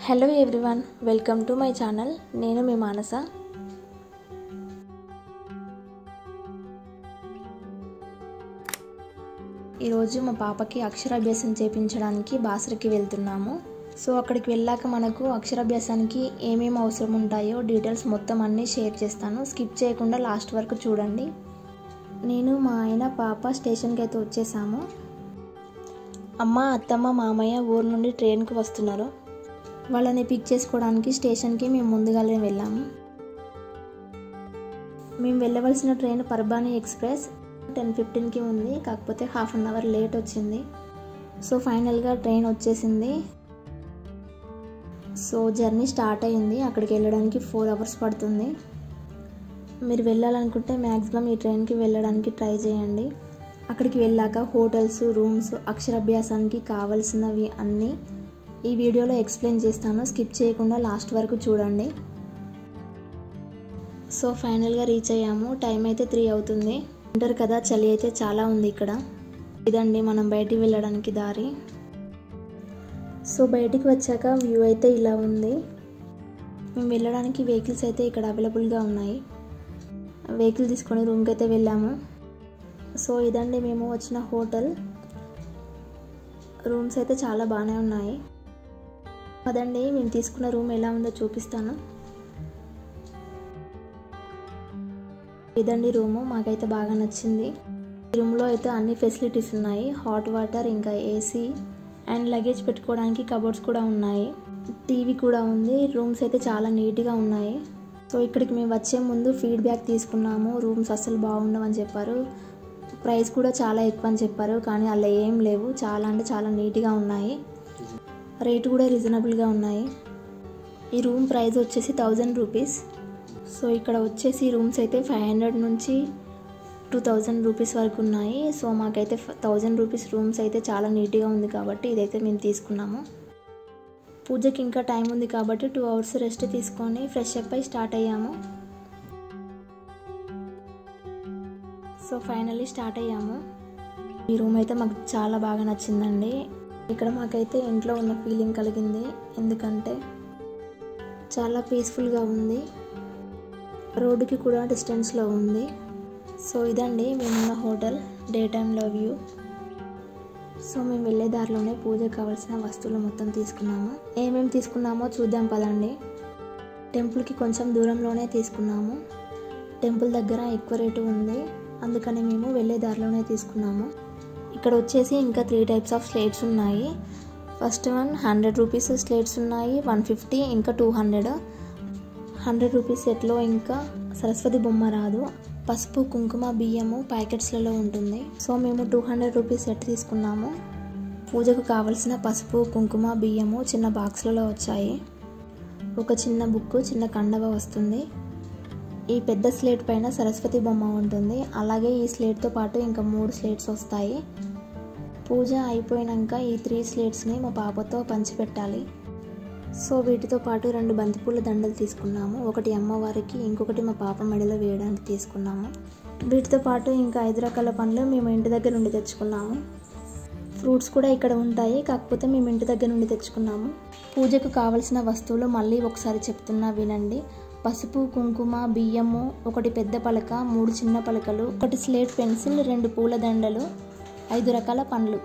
Hello everyone, welcome to my channel. నేను మీ మానస. ఈరోజు మా పాపకి అక్షరాభ్యాసం చేయించడానికి బాసరకి వెళ్తున్నాము. సో అక్కడికి వెళ్ళాక మనకు అక్షరాభ్యాసానికి ఏమేమి అవసరం ఉంటాయో డీటెయిల్స్ మొత్తం అన్నీ షేర్ చేస్తాను. స్కిప్ చేయకుండా లాస్ట్ వరకు చూడండి. నేను మా ఆయన పాప స్టేషన్కి అయితే వచ్చేసాము. అమ్మ, అత్తమ్మ, మామయ్య ఊరు నుండి ట్రైన్కి వస్తున్నారు. వాళ్ళని పిక్ చేసుకోవడానికి స్టేషన్కి మేము ముందుగానే వెళ్ళాము. మేము వెళ్ళవలసిన ట్రైన్ పర్బానీ ఎక్స్ప్రెస్ 10:15కి ఉంది. కాకపోతే హాఫ్ అన్ అవర్ లేట్ వచ్చింది. సో ఫైనల్గా ట్రైన్ వచ్చేసింది. సో జర్నీ స్టార్ట్ అయ్యింది. అక్కడికి వెళ్ళడానికి 4 hours పడుతుంది. మీరు వెళ్ళాలనుకుంటే మ్యాక్సిమం ఈ ట్రైన్కి వెళ్ళడానికి ట్రై చేయండి. అక్కడికి వెళ్ళాక హోటల్స్, రూమ్స్, అక్షరాభ్యాసానికి కావాల్సినవి అన్నీ ఈ వీడియోలో ఎక్స్ప్లెయిన్ చేస్తాను. స్కిప్ చేయకుండా లాస్ట్ వరకు చూడండి. సో ఫైనల్గా రీచ్ అయ్యాము. టైం అయితే 3 అవుతుంది. వింటర్ కదా, చలి అయితే చాలా ఉంది ఇక్కడ. ఇదండి మనం బయటికి వెళ్ళడానికి దారి. సో బయటికి వచ్చాక వ్యూ అయితే ఇలా ఉంది. మేము వెళ్ళడానికి వెహికల్స్ అయితే ఇక్కడ అవైలబుల్గా ఉన్నాయి. వెహికల్ తీసుకొని రూమ్కి అయితే వెళ్ళాము. సో ఇదండి మేము వచ్చిన హోటల్. రూమ్స్ అయితే చాలా బాగానే ఉన్నాయి. అదండి మేము తీసుకున్న రూమ్ ఎలా ఉందో చూపిస్తాను. ఇదండి రూము, మాకైతే బాగా నచ్చింది. ఈ రూమ్లో అయితే అన్ని ఫెసిలిటీస్ ఉన్నాయి. హాట్ వాటర్, ఇంకా ఏసీ అండ్ లగేజ్ పెట్టుకోవడానికి కబోర్డ్స్ కూడా ఉన్నాయి. టీవీ కూడా ఉంది. రూమ్స్ అయితే చాలా నీట్గా ఉన్నాయి. సో ఇక్కడికి మేము వచ్చే ముందు ఫీడ్బ్యాక్ తీసుకున్నాము. రూమ్స్ అస్సలు బాగుండవని చెప్పారు. ప్రైస్ కూడా చాలా ఎక్కువ అని చెప్పారు. కానీ అలా ఏం లేవు. చాలా అంటే చాలా నీట్గా ఉన్నాయి. రేటు కూడా రీజనబుల్గా ఉన్నాయి. ఈ రూమ్ ప్రైస్ వచ్చేసి 1000 రూపీస్. సో ఇక్కడ వచ్చేసి రూమ్స్ అయితే 500 నుంచి 2000 రూపీస్ వరకు ఉన్నాయి. సో మాకైతే 1000 రూపీస్ రూమ్స్ అయితే చాలా నీట్గా ఉంది కాబట్టి ఇదైతే మేము తీసుకున్నాము. పూజకి ఇంకా టైం ఉంది కాబట్టి 2 hours రెస్ట్ తీసుకొని ఫ్రెష్ అప్ అయి స్టార్ట్ అయ్యాము. సో ఫైనల్లీ స్టార్ట్ అయ్యాము. ఈ రూమ్ అయితే మాకు చాలా బాగా నచ్చిందండి. ఇక్కడ మాకైతే ఇంట్లో ఉన్న ఫీలింగ్ కలిగింది. ఎందుకంటే చాలా పీస్ఫుల్గా ఉంది. రోడ్డుకి కూడా డిస్టెన్స్లో ఉంది. సో ఇదండి మేమున్న హోటల్ డే టైంలో వ్యూ. సో మేము వెళ్ళే దారిలోనే పూజకు కావాల్సిన వస్తువులు మొత్తం తీసుకున్నాము. ఏమేమి తీసుకున్నామో చూద్దాం పదండి. టెంపుల్కి కొంచెం దూరంలోనే తీసుకున్నాము. టెంపుల్ దగ్గర ఎక్కువ రేటు ఉంది, అందుకని మేము వెళ్ళే దారిలోనే తీసుకున్నాము. ఇక్కడ వచ్చేసి ఇంకా 3 types ఆఫ్ స్లేట్స్ ఉన్నాయి. ఫస్ట్ వన్ 100 రూపీస్ స్లేట్స్ ఉన్నాయి, 150, ఇంకా 200. 100 రూపీస్ సెట్లో ఇంకా సరస్వతి బొమ్మ రాదు. పసుపు, కుంకుమ, బియ్యము ప్యాకెట్స్లలో ఉంటుంది. సో మేము 200 రూపీస్ సెట్ తీసుకున్నాము. పూజకు కావలసిన పసుపు, కుంకుమ, బియ్యము చిన్న బాక్స్లలో వచ్చాయి. ఒక చిన్న బుక్, చిన్న కండవ వస్తుంది. ఈ పెద్ద స్లేట్ పైన సరస్వతి బొమ్మ ఉంటుంది. అలాగే ఈ స్లేట్తో పాటు ఇంకా 3 స్లేట్స్ వస్తాయి. పూజ అయిపోయినాక ఈ 3 స్లేట్స్ని మా పాపతో పంచిపెట్టాలి. సో వీటితో పాటు 2 బంతిపూల దండలు తీసుకున్నాము. ఒకటి అమ్మవారికి, ఇంకొకటి మా పాప మెడలో వేయడానికి తీసుకున్నాము. వీటితో పాటు ఇంకా 5 రకాల పండ్లు మేము ఇంటి దగ్గర నుండి తెచ్చుకున్నాము. ఫ్రూట్స్ కూడా ఇక్కడ ఉంటాయి, కాకపోతే మేము ఇంటి దగ్గర నుండి తెచ్చుకున్నాము. పూజకు కావలసిన వస్తువులు మళ్ళీ ఒకసారి చెప్తున్నా వినండి. పసుపు, కుంకుమ, బియ్యము, ఒకటి పెద్ద పలక, 3 చిన్న పలకలు, ఒకటి స్లేట్ పెన్సిల్, 2 పూల దండలు, 5 రకాల పండ్లు.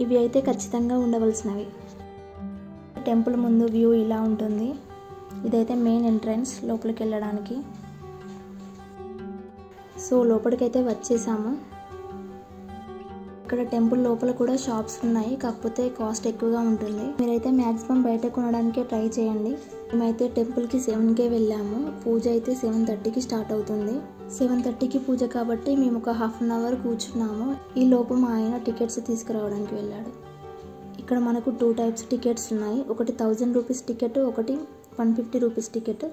ఇవి అయితే ఖచ్చితంగా ఉండవలసినవి. టెంపుల్ ముందు వ్యూ ఇలా ఉంటుంది. ఇదైతే మెయిన్ ఎంట్రన్స్ లోపలికి వెళ్ళడానికి. సో లోపలికైతే వచ్చేసాము. ఇక్కడ టెంపుల్ లోపల కూడా షాప్స్ ఉన్నాయి, కాకపోతే కాస్ట్ ఎక్కువగా ఉంటుంది. మీరైతే మ్యాక్సిమం బయట కొనడానికే ట్రై చేయండి. మేమైతే టెంపుల్కి 7కే వెళ్ళాము. పూజ అయితే 7:30కి స్టార్ట్ అవుతుంది. 7:30కి పూజ కాబట్టి మేము ఒక హాఫ్ అన్ అవర్ కూర్చున్నాము. ఈ లోపు మా ఆయన టికెట్స్ తీసుకురావడానికి వెళ్ళాడు. ఇక్కడ మనకు 2 types టికెట్స్ ఉన్నాయి. ఒకటి 1000 రూపీస్ టికెట్, ఒకటి 150 రూపీస్ టికెట్.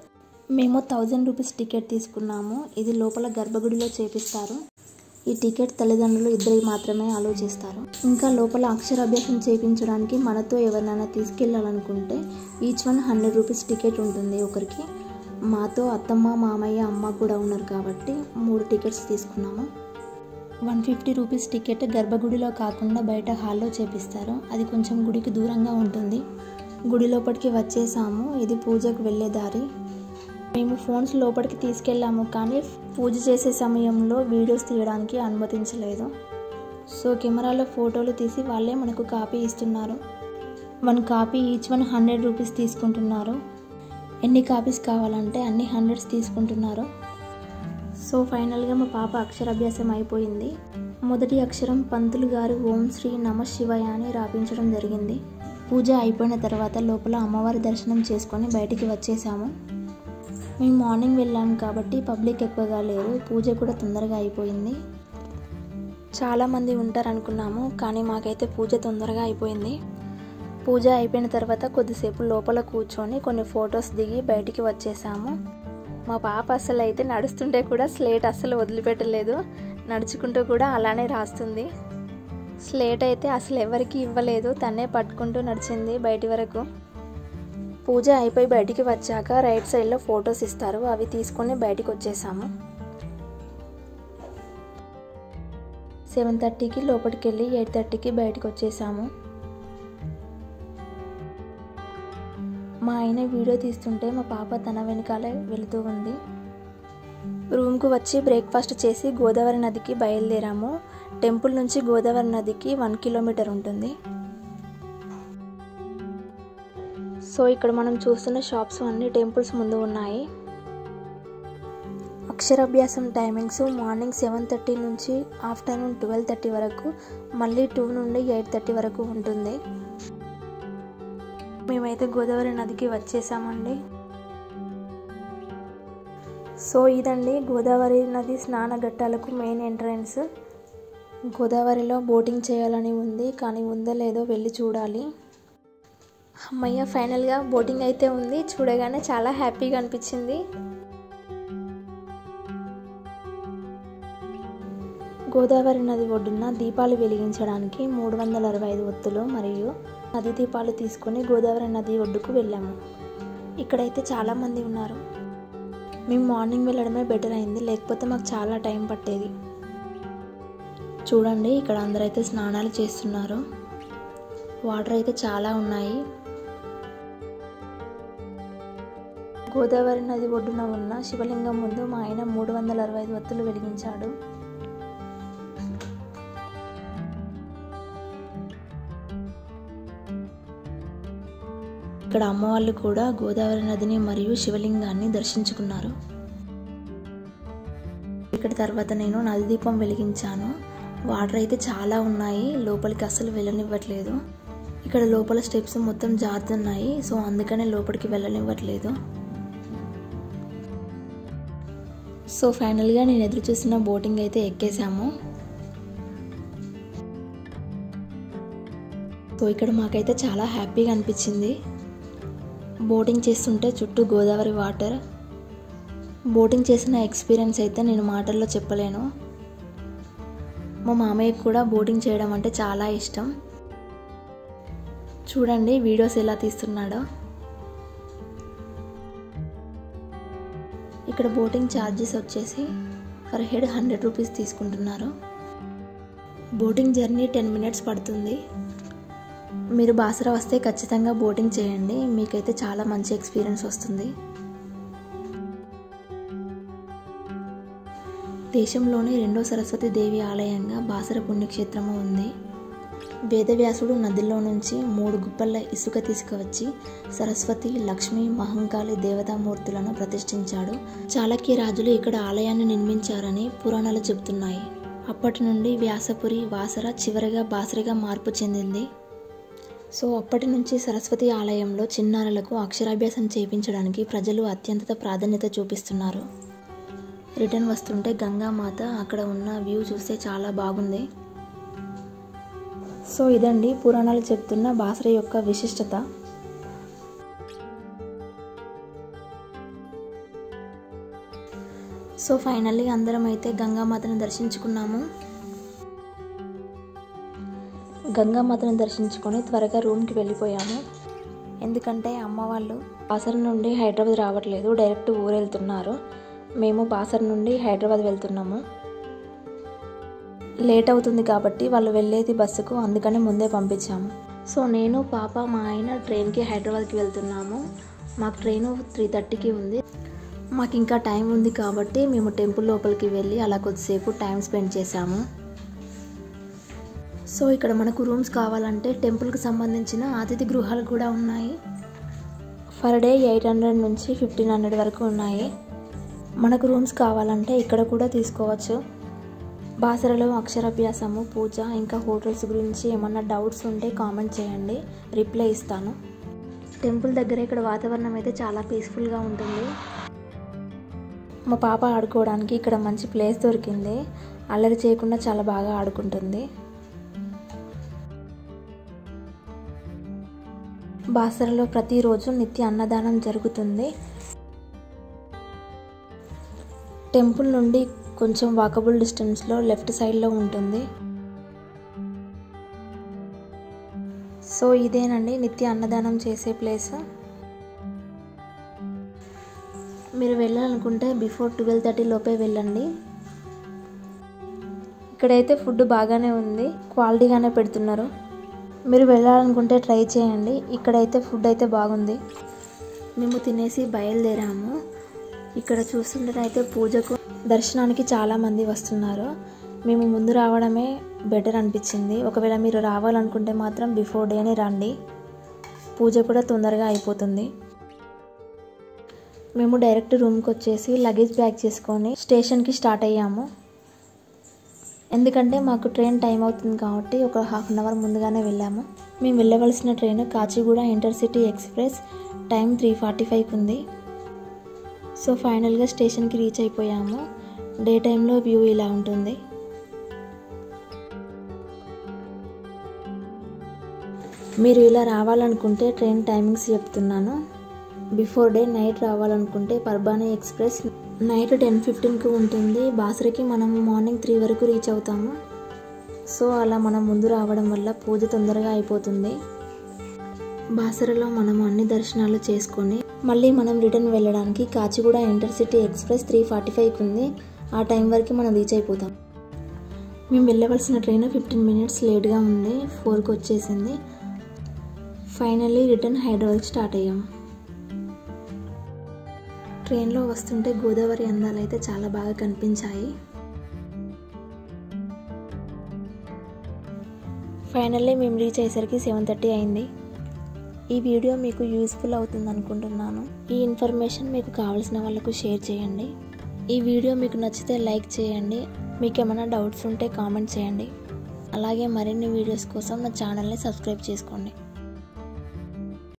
మేము 1000 రూపీస్ టికెట్ తీసుకున్నాము. ఇది లోపల గర్భగుడిలో చేపిస్తారు. ఈ టికెట్ తల్లిదండ్రులు 2 మాత్రమే అలో చేస్తారు. ఇంకా లోపల అక్షరాభ్యాసం చేయించడానికి మనతో ఎవరినైనా తీసుకెళ్ళాలనుకుంటే ఈచ్ వన్ 100 రూపీస్ టికెట్ ఉంటుంది ఒకరికి. మాతో అత్తమ్మ, మామయ్య, అమ్మ కూడా ఉన్నారు కాబట్టి 3 టికెట్స్ తీసుకున్నాము. 150 రూపీస్ టికెట్ గర్భగుడిలో కాకుండా బయట హాల్లో చేపిస్తారు. అది కొంచెం గుడికి దూరంగా ఉంటుంది. గుడి లోపలికి వచ్చేసాము. ఇది పూజకు వెళ్ళే దారి. మేము ఫోన్స్ లోపలికి తీసుకెళ్ళాము, కానీ పూజ చేసే సమయంలో వీడియోస్ తీయడానికి అనుమతించలేదు. సో కెమెరాలో ఫోటోలు తీసి వాళ్ళే మనకు కాపీ ఇస్తున్నారు. 1 కాపీ ఈచ్ 100 రూపీస్ తీసుకుంటున్నారు. ఎన్ని కాపీస్ కావాలంటే అన్ని 100s తీసుకుంటున్నారు. సో ఫైనల్గా మా పాప అక్షరాభ్యాసం అయిపోయింది. మొదటి అక్షరం పంతులు గారు ఓం శ్రీ నమ శివాయ అని రాపించడం జరిగింది. పూజ అయిపోయిన తర్వాత లోపల అమ్మవారి దర్శనం చేసుకొని బయటికి వచ్చేసాము. మేము మార్నింగ్ వెళ్ళాము కాబట్టి పబ్లిక్ ఎక్కువగా లేరు. పూజ కూడా తొందరగా అయిపోయింది. చాలామంది ఉంటారు అనుకున్నాము, కానీ మాకైతే పూజ తొందరగా అయిపోయింది. పూజ అయిపోయిన తర్వాత కొద్దిసేపు లోపల కూర్చొని కొన్ని ఫొటోస్ దిగి బయటికి వచ్చేసాము. మా పాప అసలు అయితే నడుస్తుంటే కూడా స్లేట్ అస్సలు వదిలిపెట్టలేదు. నడుచుకుంటూ కూడా అలానే రాస్తుంది. స్లేట్ అయితే అసలు ఎవరికి ఇవ్వలేదు, తనే పట్టుకుంటూ నడిచింది బయటి వరకు. పూజ అయిపోయి బయటికి వచ్చాక రైట్ సైడ్లో ఫొటోస్ ఇస్తారు, అవి తీసుకొని బయటికి వచ్చేసాము. 7:30కి లోపలికి వెళ్ళి 8:30కి బయటికి వచ్చేసాము. మా ఆయన వీడియో తీస్తుంటే మా పాప తన వెనకాలే వెళుతూ ఉంది. రూమ్కు వచ్చి బ్రేక్ఫాస్ట్ చేసి గోదావరి నదికి బయలుదేరాము. టెంపుల్ నుంచి గోదావరి నదికి 1 కిలోమీటర్ ఉంటుంది. సో ఇక్కడ మనం చూస్తున్న షాప్స్ అన్ని టెంపుల్స్ ముందు ఉన్నాయి. అక్షరాభ్యాసం టైమింగ్స్ మార్నింగ్ 7:30 నుంచి ఆఫ్టర్నూన్ 12:30 వరకు, మళ్ళీ 2 నుండి 8:30 వరకు ఉంటుంది. మేమైతే గోదావరి నదికి వచ్చేసామండి. సో ఇదండి గోదావరి నది స్నానఘట్టాలకు మెయిన్ ఎంట్రన్స్. గోదావరిలో బోటింగ్ చేయాలని ఉంది, కానీ ఉందో లేదో వెళ్ళి చూడాలి. అమ్మయ్య, ఫైనల్గా బోటింగ్ అయితే ఉంది. చూడగానే చాలా హ్యాపీగా అనిపించింది. గోదావరి నది ఒడ్డున దీపాలు వెలిగించడానికి 365 ఒత్తులు మరియు నది దీపాలు తీసుకొని గోదావరి నది ఒడ్డుకు వెళ్ళాము. ఇక్కడైతే చాలామంది ఉన్నారు. మేము మార్నింగ్ వెళ్ళడమే బెటర్ అయింది, లేకపోతే మాకు చాలా టైం పట్టేది. చూడండి, ఇక్కడ అందరైతే స్నానాలు చేస్తున్నారు. వాటర్ అయితే చాలా ఉన్నాయి. గోదావరి నది ఒడ్డున ఉన్న శివలింగం ముందు మా ఆయన 365 ఒత్తులు వెలిగించాడు. ఇక్కడ అమ్మవాళ్ళు కూడా గోదావరి నదిని మరియు శివలింగాన్ని దర్శించుకున్నారు. ఇక్కడ తర్వాత నేను నది దీపం వెలిగించాను. వాటర్ అయితే చాలా ఉన్నాయి, లోపలికి అస్సలు వెళ్ళనివ్వట్లేదు. ఇక్కడ లోపల స్టెప్స్ మొత్తం జారుతున్నాయి, సో అందుకనే లోపలికి వెళ్ళనివ్వట్లేదు. సో ఫైనల్గా నేను ఎదురు చూసిన బోటింగ్ అయితే ఎక్కేసాము. సో ఇక్కడ మాకైతే చాలా హ్యాపీగా అనిపించింది. బోటింగ్ చేస్తుంటే చుట్టూ గోదావరి వాటర్. బోటింగ్ చేసిన ఎక్స్పీరియన్స్ అయితే నేను మాటల్లో చెప్పలేను. మా మామయ్యకు కూడా బోటింగ్ చేయడం అంటే చాలా ఇష్టం. చూడండి వీడియోస్ ఎలా తీస్తున్నాడో. ఇక్కడ బోటింగ్ ఛార్జెస్ వచ్చేసి పర్ హెడ్ 100 రూపీస్ తీసుకుంటున్నారు. బోటింగ్ జర్నీ 10 మినిట్స్ పడుతుంది. మీరు బాసర వస్తే ఖచ్చితంగా బోటింగ్ చేయండి, మీకైతే చాలా మంచి ఎక్స్పీరియన్స్ వస్తుంది. దేశంలోని 2వ సరస్వతి దేవి ఆలయంగా బాసర పుణ్యక్షేత్రము ఉంది. వేదవ్యాసుడు నదిలో నుంచి 3 గుప్పల ఇసుక తీసుకువచ్చి సరస్వతి, లక్ష్మి, మహంకాళి దేవతామూర్తులను ప్రతిష్ఠించాడు. చాళక్య రాజులు ఇక్కడ ఆలయాన్ని నిర్మించారని పురాణాలు చెబుతున్నాయి. అప్పటి నుండి వ్యాసపురి, వాసర చివరిగా బాసరగా మార్పు చెందింది. సో అప్పటి నుంచి సరస్వతి ఆలయంలో చిన్నారులకు అక్షరాభ్యాసం చేయించడానికి ప్రజలు అత్యంత ప్రాధాన్యత చూపిస్తున్నారు. రిటర్న్ వస్తుంటే గంగామాత అక్కడ ఉన్న వ్యూ చూస్తే చాలా బాగుంది. సో ఇదండి పురాణాలు చెప్తున్న బాసర యొక్క విశిష్టత. సో ఫైనల్లీ అందరం అయితే గంగామాతను దర్శించుకున్నాము. గంగామాతను దర్శించుకొని త్వరగా రూమ్కి వెళ్ళిపోయాము. ఎందుకంటే అమ్మ వాళ్ళు బాసర నుండి హైదరాబాద్ రావట్లేదు, డైరెక్ట్ ఊరు వెళ్తున్నారు. మేము బాసర నుండి హైదరాబాద్ వెళ్తున్నాము. లేట్ అవుతుంది కాబట్టి వాళ్ళు వెళ్ళేది బస్సుకు, అందుకని ముందే పంపించాము. సో నేను పాప మా ఆయన ట్రైన్కి హైదరాబాద్కి వెళ్తున్నాము. మాకు ట్రైన్ 3:30కి ఉంది. మాకు ఇంకా టైం ఉంది కాబట్టి మేము టెంపుల్ లోపలికి వెళ్ళి అలా కొద్దిసేపు టైం స్పెండ్ చేసాము. సో ఇక్కడ మనకు రూమ్స్ కావాలంటే టెంపుల్కి సంబంధించిన అతిథి గృహాలు కూడా ఉన్నాయి. పర్ డే 800 నుంచి 1500 వరకు ఉన్నాయి. మనకు రూమ్స్ కావాలంటే ఇక్కడ కూడా తీసుకోవచ్చు. బాసరలో అక్షరాభ్యాసము, పూజ ఇంకా హోటల్స్ గురించి ఏమన్నా డౌట్స్ ఉంటే కామెంట్ చేయండి, రిప్లై ఇస్తాను. టెంపుల్ దగ్గర ఇక్కడ వాతావరణం అయితే చాలా పీస్ఫుల్గా ఉంటుంది. మా పాప ఆడుకోవడానికి ఇక్కడ మంచి ప్లేస్ దొరికింది. అల్లరి చేయకుండా చాలా బాగా ఆడుకుంటుంది. బాసరలో ప్రతిరోజు నిత్య అన్నదానం జరుగుతుంది. టెంపుల్ నుండి కొంచెం వాకబుల్ డిస్టెన్స్లో లెఫ్ట్ సైడ్లో ఉంటుంది. సో ఇదేనండి నిత్య అన్నదానం చేసే ప్లేస్. మీరు వెళ్ళాలనుకుంటే బిఫోర్ 12:30 లోపే వెళ్ళండి. ఇక్కడైతే ఫుడ్ బాగానే ఉంది, క్వాలిటీగానే పెడుతున్నారు. మీరు వెళ్ళాలనుకుంటే ట్రై చేయండి. ఇక్కడైతే ఫుడ్ అయితే బాగుంది. మేము తినేసి బయలుదేరాము. ఇక్కడ చూస్తుంటే పూజకు దర్శనానికి చాలామంది వస్తున్నారు. మేము ముందు రావడమే బెటర్ అనిపించింది. ఒకవేళ మీరు రావాలనుకుంటే మాత్రం బిఫోర్ డేనే రండి, పూజ కూడా తొందరగా అయిపోతుంది. మేము డైరెక్ట్ రూమ్కి వచ్చేసి లగేజ్ ప్యాక్ చేసుకొని స్టేషన్కి స్టార్ట్ అయ్యాము. ఎందుకంటే మాకు ట్రైన్ టైం అవుతుంది కాబట్టి ఒక 1/2 అవర్ ముందుగానే వెళ్ళాము. మేము వెళ్ళవలసిన train Kacheguda intercity express, time 3:45కి ఉంది. సో ఫైనల్గా స్టేషన్కి రీచ్ అయిపోయాము. డే టైంలో వ్యూ ఇలా ఉంటుంది. మీరు ఇలా రావాలనుకుంటే ట్రైన్ టైమింగ్స్ చెప్తున్నాను. బిఫోర్ డే నైట్ రావాలనుకుంటే పర్బానీ ఎక్స్ప్రెస్ నైట్ 10:15కి ఉంటుంది. బాసరకి మనము మార్నింగ్ 3 వరకు రీచ్ అవుతాము. సో అలా మనం ముందు రావడం వల్ల పూజ తొందరగా అయిపోతుంది. బాసరలో మనము అన్ని దర్శనాలు చేసుకొని మళ్ళీ మనం రిటర్న్ వెళ్ళడానికి కాచిగూడ ఇంటర్సిటీ ఎక్స్ప్రెస్ 3:45కి ఉంది. ఆ టైం వరకు మనం రీచ్ అయిపోతాం. మేము వెళ్ళవలసిన ట్రైన్ 15 మినిట్స్ లేట్గా ఉంది, 4కి వచ్చేసింది. ఫైనల్లీ రిటర్న్ హైదరాబాద్కి స్టార్ట్ అయ్యాము. ట్రైన్లో వస్తుంటే గోదావరి అందాలు అయితే చాలా బాగా కనిపించాయి. ఫైనల్లీ మేము రీచ్ అయ్యేసరికి 7:30 అయింది. ఈ వీడియో మీకు యూస్ఫుల్ అవుతుంది అనుకుంటున్నాను. ఈ ఇన్ఫర్మేషన్ మీకు కావాల్సిన వాళ్ళకు షేర్ చేయండి. ఈ వీడియో మీకు నచ్చితే లైక్ చేయండి. మీకు ఏమైనా డౌట్స్ ఉంటే కామెంట్ చేయండి. అలాగే మరిన్ని వీడియోస్ కోసం నా ఛానల్ని సబ్స్క్రైబ్ చేసుకోండి.